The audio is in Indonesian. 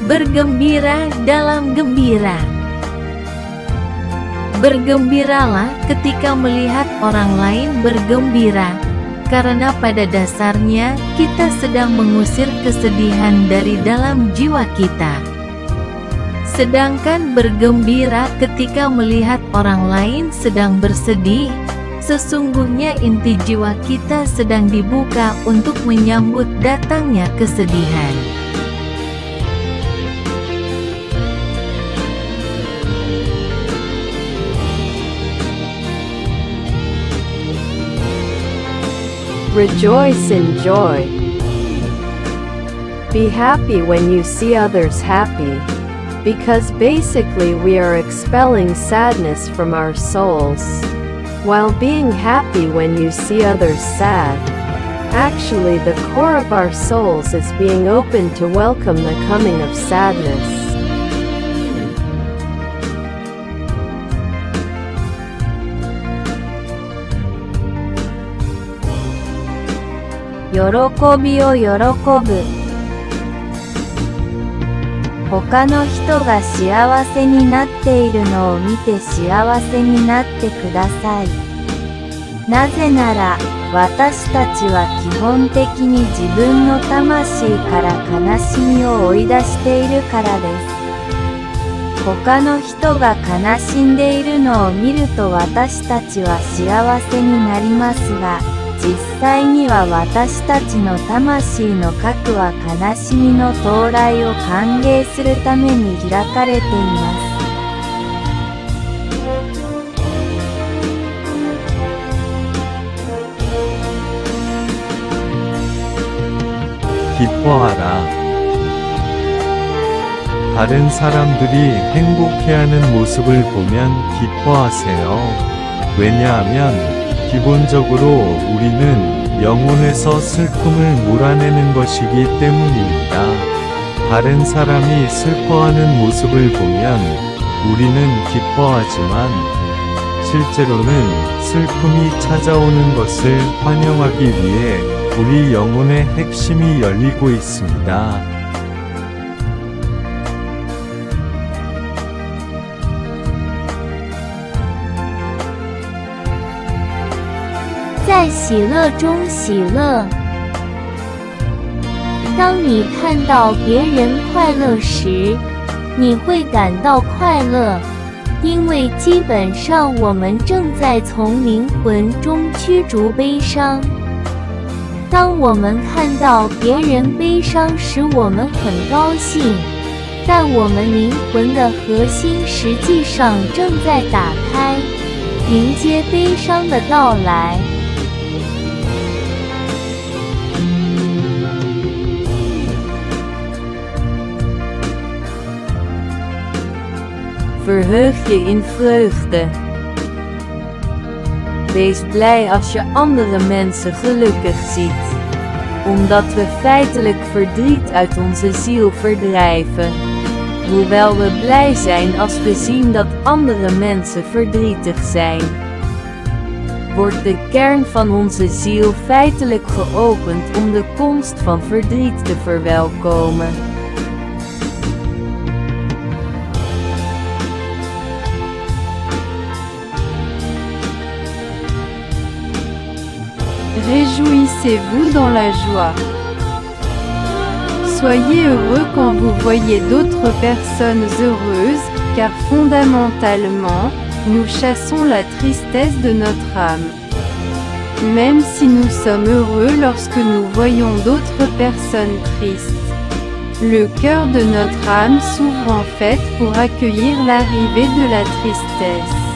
Bergembira dalam gembira. Bergembiralah ketika melihat orang lain bergembira, karena pada dasarnya kita sedang mengusir kesedihan dari dalam jiwa kita. Sedangkan bergembira ketika melihat orang lain sedang bersedih, sesungguhnya inti jiwa kita sedang dibuka untuk menyambut datangnya kesedihan. Rejoice in joy. Be happy when you see others happy, because basically we are expelling sadness from our souls. While being happy when you see others sad, actually the core of our souls is being open to welcome the coming of sadness. Yorokobiを喜ぶ。他の人が幸せになっているのを見て幸せになってください。なぜなら、私たちは基本的に自分の魂から悲しみを追い出しているからです。他の人が悲しんでいるのを見ると私たちは幸せになりますが、実際には私たちの魂の核は悲しみの到来を歓迎するために開かれています。기뻐하라. 다른 사람들이 행복해하는 모습을 보면 기뻐하세요. 왜냐하면 기본적으로 우리는 영혼에서 슬픔을 몰아내는 것이기 때문입니다. 다른 사람이 슬퍼하는 모습을 보면 우리는 기뻐하지만 실제로는 슬픔이 찾아오는 것을 환영하기 위해 우리 영혼의 핵심이 열리고 있습니다. 在喜乐中喜乐。当你看到别人快乐时，你会感到快乐，因为基本上我们正在从灵魂中驱逐悲伤。当我们看到别人悲伤时，我们很高兴，但我们灵魂的核心实际上正在打开，迎接悲伤的到来。Verheug je in vreugde. Wees blij als je andere mensen gelukkig ziet, omdat we feitelijk verdriet uit onze ziel verdrijven. Hoewel we blij zijn als we zien dat andere mensen verdrietig zijn, wordt de kern van onze ziel feitelijk geopend om de komst van verdriet te verwelkomen. Réjouissez-vous dans la joie. Soyez heureux quand vous voyez d'autres personnes heureuses, car fondamentalement, nous chassons la tristesse de notre âme. Même si nous sommes heureux lorsque nous voyons d'autres personnes tristes, le cœur de notre âme s'ouvre en fait pour accueillir l'arrivée de la tristesse.